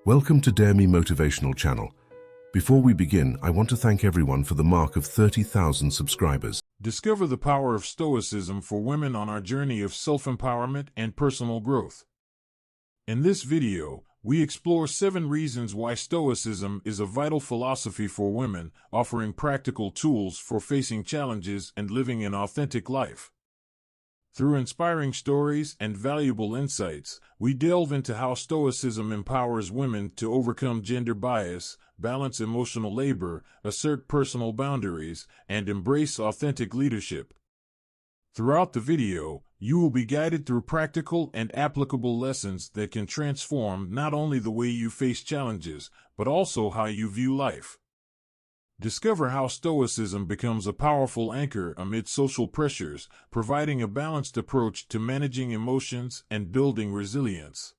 Welcome to Dare Me Motivational Channel. Before we begin, I want to thank everyone for the mark of 30,000 subscribers. Discover the power of Stoicism for women on our journey of self-empowerment and personal growth. In this video, we explore 7 reasons why Stoicism is a vital philosophy for women, offering practical tools for facing challenges and living an authentic life. Through inspiring stories and valuable insights, we delve into how Stoicism empowers women to overcome gender bias, balance emotional labor, assert personal boundaries, and embrace authentic leadership. Throughout the video, you will be guided through practical and applicable lessons that can transform not only the way you face challenges, but also how you view life. Discover how Stoicism becomes a powerful anchor amid social pressures, providing a balanced approach to managing emotions and building resilience.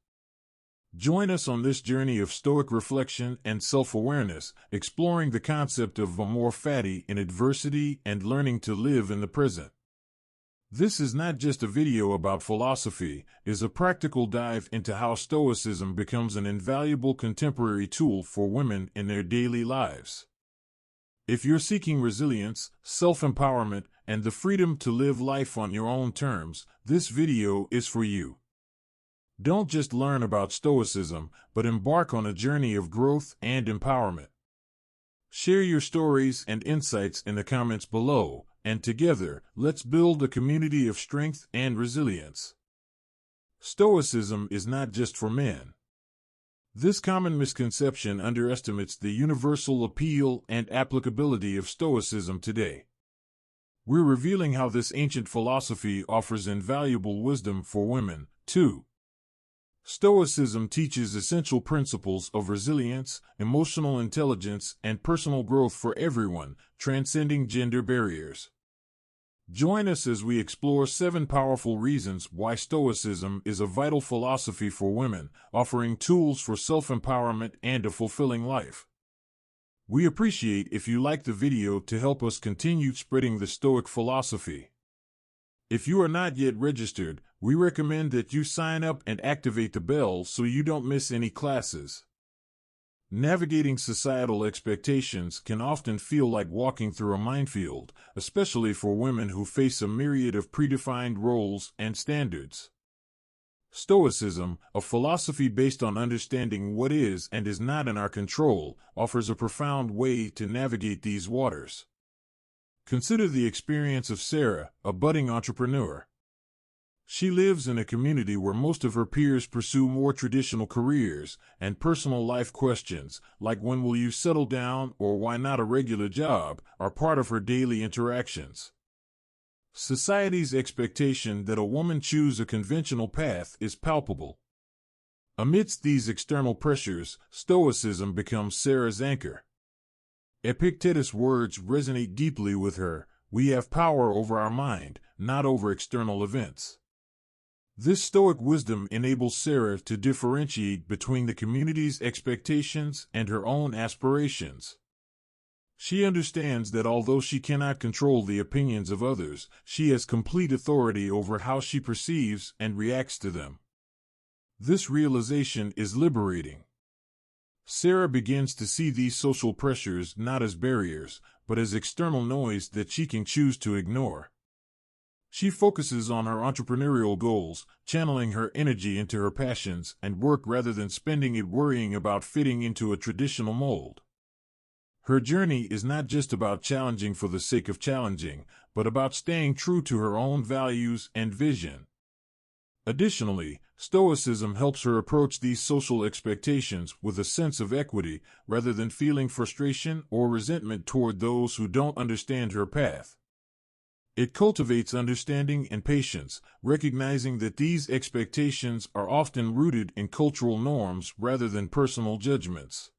Join us on this journey of Stoic reflection and self-awareness, exploring the concept of amor fati in adversity and learning to live in the present. This is not just a video about philosophy, it is a practical dive into how Stoicism becomes an invaluable contemporary tool for women in their daily lives. If you're seeking resilience, self-empowerment, and the freedom to live life on your own terms, this video is for you. Don't just learn about Stoicism, but embark on a journey of growth and empowerment. Share your stories and insights in the comments below, and together, let's build a community of strength and resilience. Stoicism is not just for men. This common misconception underestimates the universal appeal and applicability of Stoicism today. We're revealing how this ancient philosophy offers invaluable wisdom for women, too. Stoicism teaches essential principles of resilience, emotional intelligence, and personal growth for everyone, transcending gender barriers. Join us as we explore 7 powerful reasons why Stoicism is a vital philosophy for women, offering tools for self-empowerment and a fulfilling life. We appreciate if you like the video to help us continue spreading the Stoic philosophy. If you are not yet registered, we recommend that you sign up and activate the bell so you don't miss any classes. Navigating societal expectations can often feel like walking through a minefield, especially for women who face a myriad of predefined roles and standards. Stoicism, a philosophy based on understanding what is and is not in our control, offers a profound way to navigate these waters. Consider the experience of Sarah, a budding entrepreneur. She lives in a community where most of her peers pursue more traditional careers, and personal life questions, like when will you settle down or why not a regular job, are part of her daily interactions. Society's expectation that a woman choose a conventional path is palpable. Amidst these external pressures, Stoicism becomes Sarah's anchor. Epictetus' words resonate deeply with her: "We have power over our mind, not over external events." This Stoic wisdom enables Sarah to differentiate between the community's expectations and her own aspirations. She understands that although she cannot control the opinions of others, she has complete authority over how she perceives and reacts to them. This realization is liberating. Sarah begins to see these social pressures not as barriers, but as external noise that she can choose to ignore. She focuses on her entrepreneurial goals, channeling her energy into her passions and work rather than spending it worrying about fitting into a traditional mold. Her journey is not just about challenging for the sake of challenging, but about staying true to her own values and vision. Additionally, Stoicism helps her approach these social expectations with a sense of equity, rather than feeling frustration or resentment toward those who don't understand her path. It cultivates understanding and patience, recognizing that these expectations are often rooted in cultural norms rather than personal judgments.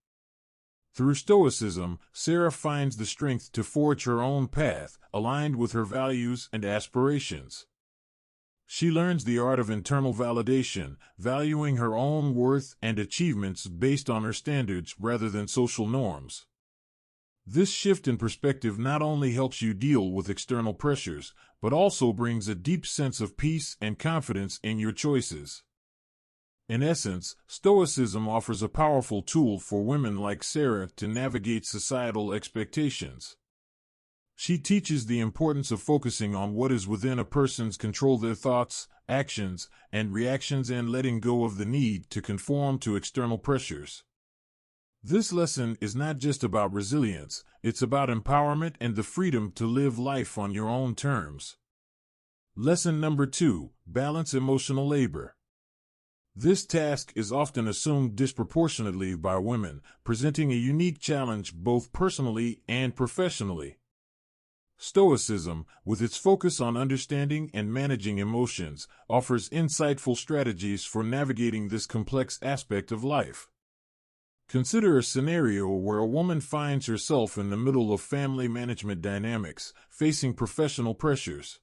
Through Stoicism, Sarah finds the strength to forge her own path, aligned with her values and aspirations. She learns the art of internal validation, valuing her own worth and achievements based on her standards rather than social norms. This shift in perspective not only helps you deal with external pressures, but also brings a deep sense of peace and confidence in your choices. In essence, Stoicism offers a powerful tool for women like Sarah to navigate societal expectations. She teaches the importance of focusing on what is within a person's control, their thoughts, actions, and reactions, and letting go of the need to conform to external pressures. This lesson is not just about resilience, it's about empowerment and the freedom to live life on your own terms. Lesson number 2: balance emotional labor. This task is often assumed disproportionately by women, presenting a unique challenge both personally and professionally. Stoicism, with its focus on understanding and managing emotions, offers insightful strategies for navigating this complex aspect of life. Consider a scenario where a woman finds herself in the middle of family management dynamics, facing professional pressures.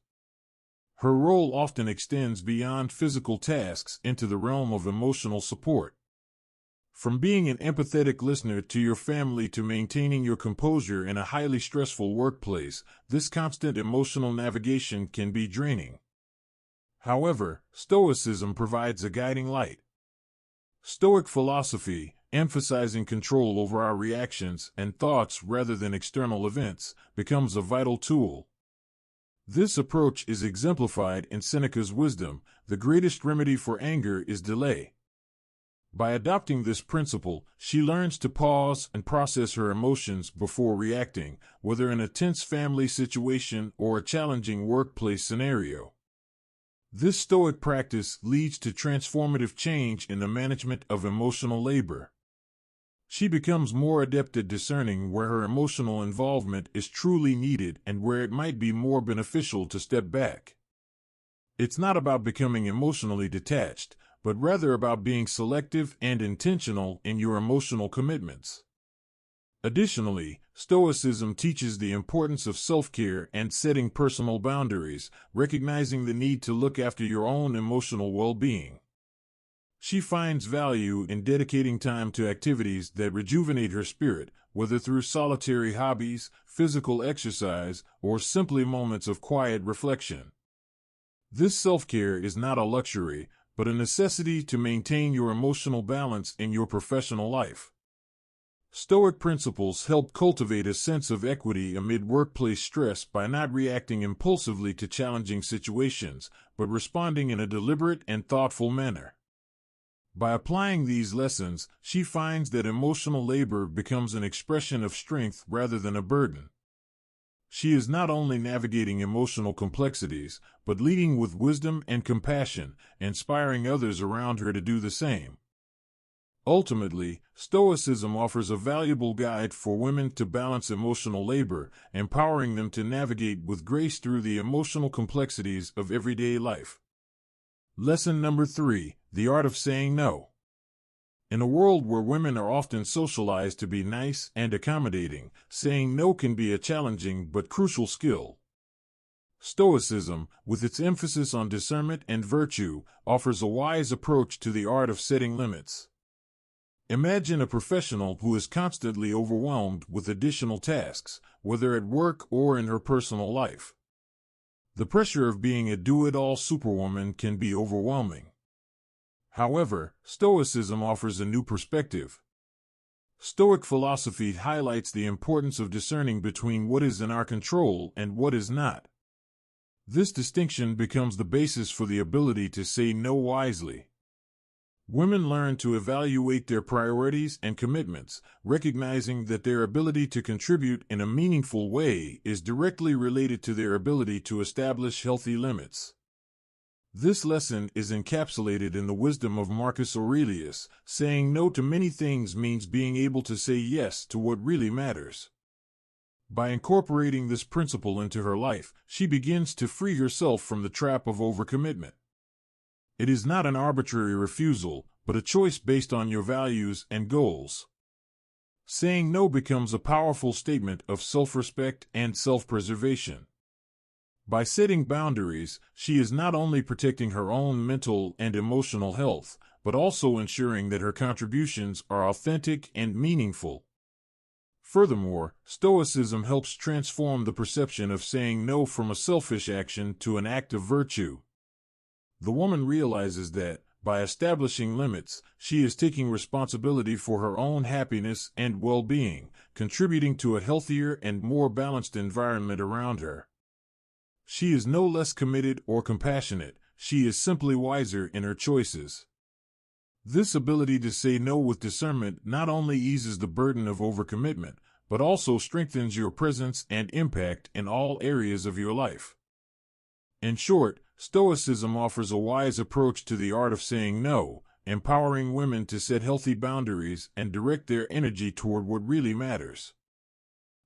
Her role often extends beyond physical tasks into the realm of emotional support. From being an empathetic listener to your family to maintaining your composure in a highly stressful workplace, this constant emotional navigation can be draining. However, Stoicism provides a guiding light. Stoic philosophy, emphasizing control over our reactions and thoughts rather than external events, becomes a vital tool. This approach is exemplified in Seneca's wisdom: the greatest remedy for anger is delay. By adopting this principle, she learns to pause and process her emotions before reacting, whether in a tense family situation or a challenging workplace scenario. This Stoic practice leads to transformative change in the management of emotional labor. She becomes more adept at discerning where her emotional involvement is truly needed and where it might be more beneficial to step back. It's not about becoming emotionally detached, but rather about being selective and intentional in your emotional commitments. Additionally, Stoicism teaches the importance of self-care and setting personal boundaries, recognizing the need to look after your own emotional well-being. She finds value in dedicating time to activities that rejuvenate her spirit, whether through solitary hobbies, physical exercise, or simply moments of quiet reflection. This self-care is not a luxury, but a necessity to maintain your emotional balance in your professional life. Stoic principles help cultivate a sense of equity amid workplace stress by not reacting impulsively to challenging situations, but responding in a deliberate and thoughtful manner. By applying these lessons, she finds that emotional labor becomes an expression of strength rather than a burden. She is not only navigating emotional complexities, but leading with wisdom and compassion, inspiring others around her to do the same. Ultimately, Stoicism offers a valuable guide for women to balance emotional labor, empowering them to navigate with grace through the emotional complexities of everyday life. Lesson number 3: the art of saying no. In a world where women are often socialized to be nice and accommodating, saying no can be a challenging but crucial skill. Stoicism, with its emphasis on discernment and virtue, offers a wise approach to the art of setting limits. Imagine a professional who is constantly overwhelmed with additional tasks, whether at work or in her personal life. The pressure of being a do-it-all superwoman can be overwhelming. However, Stoicism offers a new perspective. Stoic philosophy highlights the importance of discerning between what is in our control and what is not. This distinction becomes the basis for the ability to say no wisely. Women learn to evaluate their priorities and commitments, recognizing that their ability to contribute in a meaningful way is directly related to their ability to establish healthy limits. This lesson is encapsulated in the wisdom of Marcus Aurelius: saying no to many things means being able to say yes to what really matters. By incorporating this principle into her life, she begins to free herself from the trap of overcommitment. It is not an arbitrary refusal, but a choice based on your values and goals. Saying no becomes a powerful statement of self-respect and self-preservation. By setting boundaries, she is not only protecting her own mental and emotional health, but also ensuring that her contributions are authentic and meaningful. Furthermore, Stoicism helps transform the perception of saying no from a selfish action to an act of virtue. The woman realizes that, By establishing limits, she is taking responsibility for her own happiness and well-being, contributing to a healthier and more balanced environment around her. She is no less committed or compassionate, she is simply wiser in her choices. This ability to say no with discernment not only eases the burden of overcommitment, but also strengthens your presence and impact in all areas of your life. In short, Stoicism offers a wise approach to the art of saying no, empowering women to set healthy boundaries and direct their energy toward what really matters.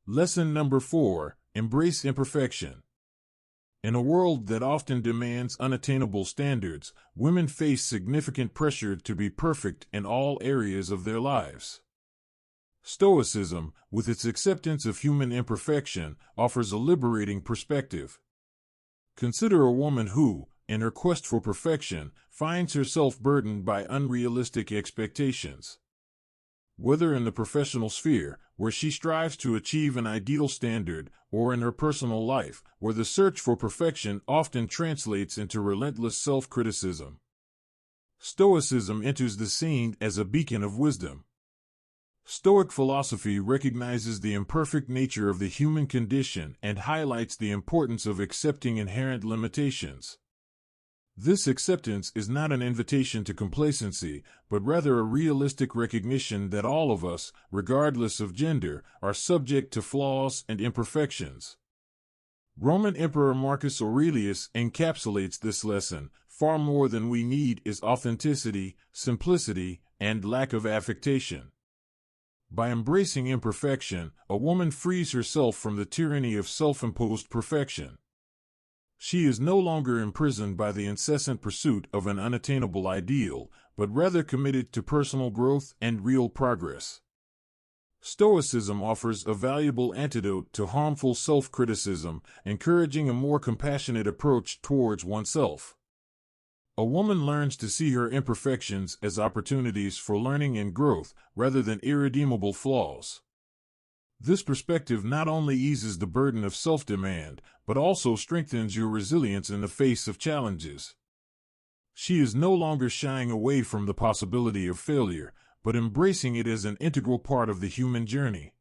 Lesson number 4: Embrace imperfection. In a world that often demands unattainable standards, women face significant pressure to be perfect in all areas of their lives. Stoicism, with its acceptance of human imperfection, offers a liberating perspective. Consider a woman who, in her quest for perfection, finds herself burdened by unrealistic expectations. Whether in the professional sphere, where she strives to achieve an ideal standard, or in her personal life, where the search for perfection often translates into relentless self-criticism. Stoicism enters the scene as a beacon of wisdom. Stoic philosophy recognizes the imperfect nature of the human condition and highlights the importance of accepting inherent limitations. This acceptance is not an invitation to complacency, but rather a realistic recognition that all of us, regardless of gender, are subject to flaws and imperfections. Roman Emperor Marcus Aurelius encapsulates this lesson: far more than we need is authenticity, simplicity, and lack of affectation. By embracing imperfection, a woman frees herself from the tyranny of self-imposed perfection. She is no longer imprisoned by the incessant pursuit of an unattainable ideal, but rather committed to personal growth and real progress. Stoicism offers a valuable antidote to harmful self-criticism, encouraging a more compassionate approach towards oneself. A woman learns to see her imperfections as opportunities for learning and growth, rather than irredeemable flaws. This perspective not only eases the burden of self-demand, but also strengthens your resilience in the face of challenges. She is no longer shying away from the possibility of failure, but embracing it as an integral part of the human journey.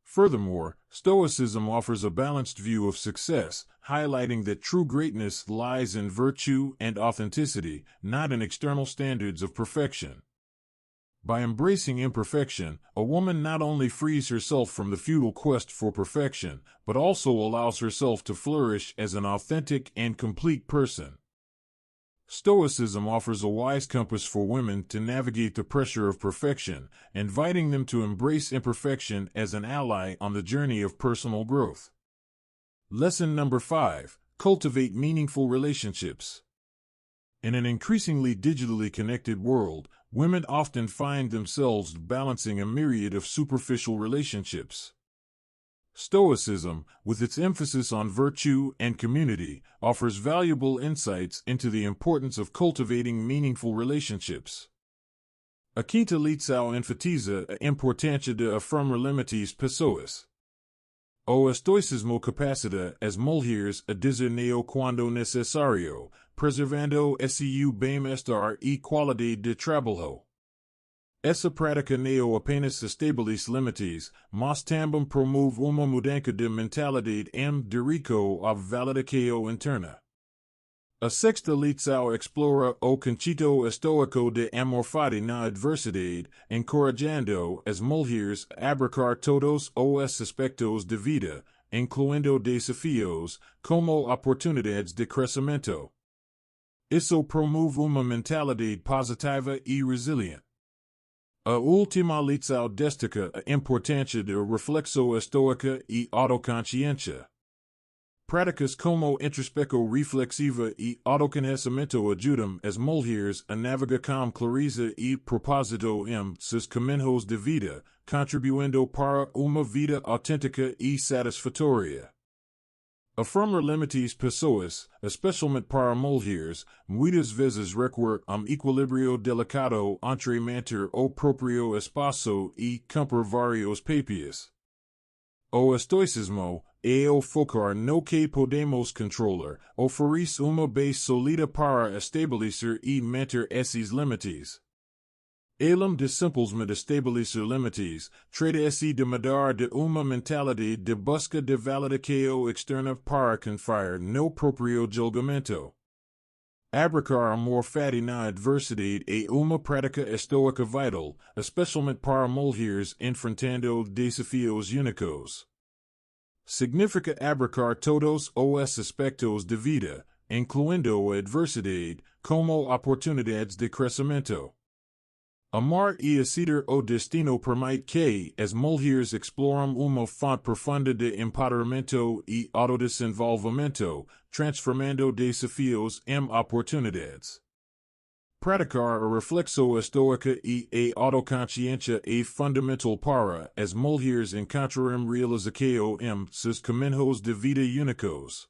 Furthermore, Stoicism offers a balanced view of success, highlighting that true greatness lies in virtue and authenticity, not in external standards of perfection. By embracing imperfection, a woman not only frees herself from the futile quest for perfection, but also allows herself to flourish as an authentic and complete person. Stoicism offers a wise compass for women to navigate the pressure of perfection, inviting them to embrace imperfection as an ally on the journey of personal growth. Lesson number 5: Cultivate meaningful relationships. In an increasingly digitally connected world, women often find themselves balancing a myriad of superficial relationships. Stoicism, with its emphasis on virtue and community, offers valuable insights into the importance of cultivating meaningful relationships. Aquinta litsau enfatiza a importância de affirmar limites pessoas. O estoicismo capacita as mulheres a dizer não quando necessário, preservando seu bem-estar e qualidade de trabalho. Essa prática não apenas estabelece limites, mas também promove uma mudança de mentalidade dirico à validação interna. A sexta lição explora o conceito estoico de amor fati na adversidade, encorajando as mulheres a abraçar todos os aspectos de vida, incluindo desafios, como oportunidades de crescimento. Isso promove uma mentalidade positiva e resiliente. A última lição destaca a importância da reflexão estoica e autoconsciência. Práticas como introspecção reflexiva e autoconhecimento ajudam as mulheres a navegar com clareza e propósito em seus caminhos de vida, contribuindo para uma vida autêntica e satisfatória. Affirmar limites pessoas, especialmente para mulheres, muitas vezes requer equilíbrio delicado entre manter o próprio espaço e cumprir vários papéis. O estoicismo, ao focar no que podemos controlar, oferece uma base sólida para estabelecer e manter esses limites. Além de simplesmente estabelecer limites, trata-se de mudar de uma mentalidade de busca de validação externa para confiar no próprio julgamento. Abraçar amor fati na adversidade é uma prática estoica vital, especialmente para mulheres enfrentando desafios únicos. Significa abraçar todos os aspectos de vida, incluindo a adversidade, como oportunidades de crescimento. Amar e aceitar o destino permite que as mulheres exploram uma fonte profunda de empoderamento e autodesenvolvimento, transformando desafios em oportunidades. Praticar a reflexão estoica e a autoconsciência é fundamental para as mulheres encontrarem realização em seus caminhos de vida únicos.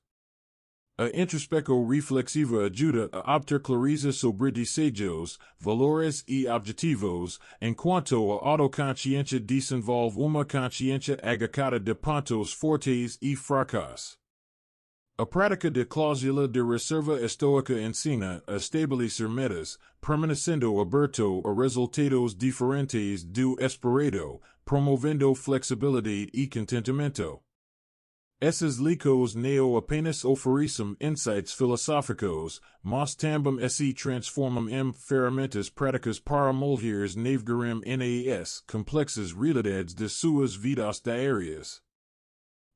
A introspecção reflexiva ajuda a obter clareza sobre desejos, valores e objetivos, enquanto a autoconsciência desenvolve uma consciência agregada de pontos fortes e fracos. A prática de cláusula de reserva estoica ensina a estabelecer metas, permanecendo aberto a resultados diferentes do esperado, promovendo flexibilidade e contentamento. Esses licos não apenas oferecem insights filosóficos, mas também se transformam em ferramentas práticas para mulheres navegarem nas complexas realidades de suas vidas diárias.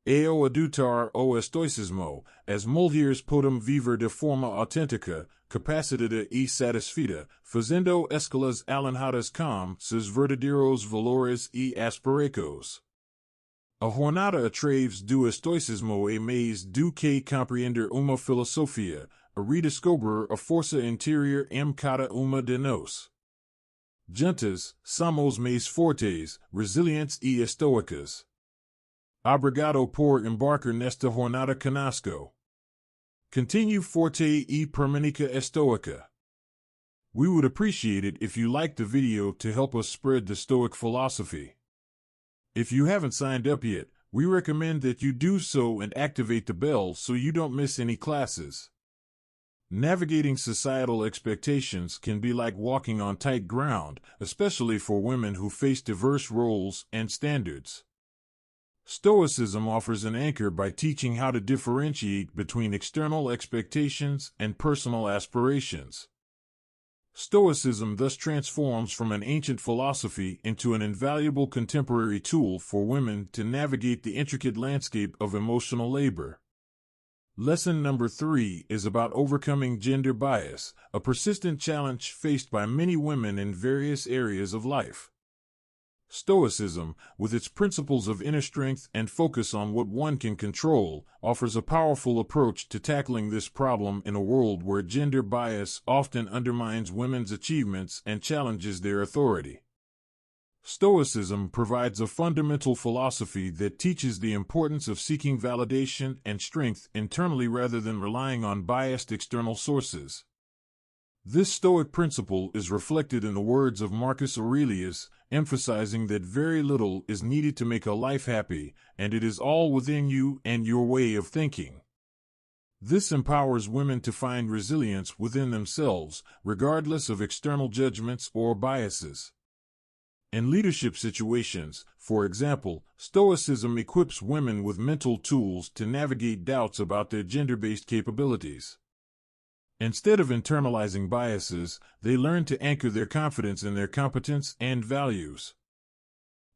Ao adotar o estoicismo, as mulheres podem viver de forma autêntica, capacitada e satisfeita, fazendo escolhas alinhadas com seus verdadeiros valores e aspirações. A jornada através do estoicismo é mais do que compreender uma filosofia, a redescobrir a força interior em cada uma de nós. Juntas, somos mais fortes, resilientes e estoicas. Obrigado por embarcar nesta jornada conosco. Continue forte e permaneça estoica. We would appreciate it if you liked the video to help us spread the Stoic philosophy. If you haven't signed up yet, we recommend that you do so and activate the bell so you don't miss any classes. Navigating societal expectations can be like walking on tight ground, especially for women who face diverse roles and standards. Stoicism offers an anchor by teaching how to differentiate between external expectations and personal aspirations. Stoicism thus transforms from an ancient philosophy into an invaluable contemporary tool for women to navigate the intricate landscape of emotional labor. Lesson number 3 is about overcoming gender bias, a persistent challenge faced by many women in various areas of life. Stoicism, with its principles of inner strength and focus on what one can control, offers a powerful approach to tackling this problem in a world where gender bias often undermines women's achievements and challenges their authority. Stoicism provides a fundamental philosophy that teaches the importance of seeking validation and strength internally rather than relying on biased external sources. This Stoic principle is reflected in the words of Marcus Aurelius, emphasizing that very little is needed to make a life happy, and it is all within you and your way of thinking. This empowers women to find resilience within themselves, regardless of external judgments or biases. In leadership situations, for example, Stoicism equips women with mental tools to navigate doubts about their gender-based capabilities. Instead of internalizing biases, they learn to anchor their confidence in their competence and values.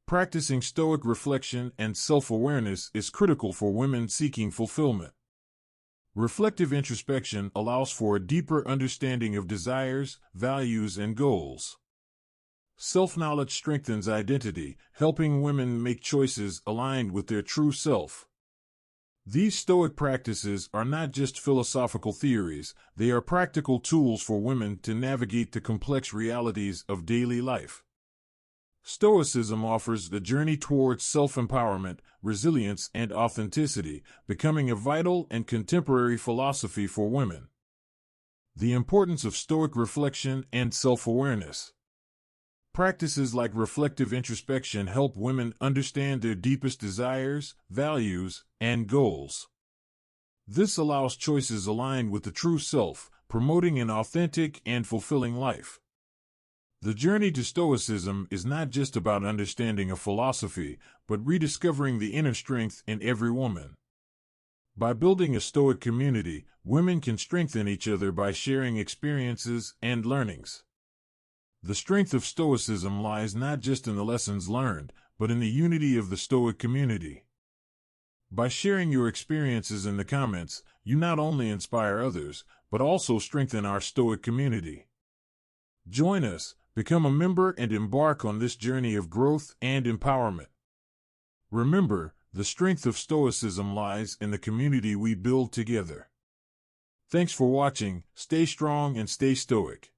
Practicing Stoic reflection and self-awareness is critical for women seeking fulfillment. Reflective introspection allows for a deeper understanding of desires, values, and goals. Self-knowledge strengthens identity, helping women make choices aligned with their true self. These Stoic practices are not just philosophical theories, they are practical tools for women to navigate the complex realities of daily life. Stoicism offers the journey towards self-empowerment, resilience, and authenticity, becoming a vital and contemporary philosophy for women. The importance of Stoic reflection and self-awareness. Practices like reflective introspection help women understand their deepest desires, values, and goals. This allows choices aligned with the true self, promoting an authentic and fulfilling life. The journey to Stoicism is not just about understanding a philosophy, but rediscovering the inner strength in every woman. By building a Stoic community, women can strengthen each other by sharing experiences and learnings. The strength of Stoicism lies not just in the lessons learned, but in the unity of the Stoic community. By sharing your experiences in the comments, you not only inspire others, but also strengthen our Stoic community. Join us, become a member, and embark on this journey of growth and empowerment. Remember, the strength of Stoicism lies in the community we build together. Thanks for watching, stay strong and stay Stoic.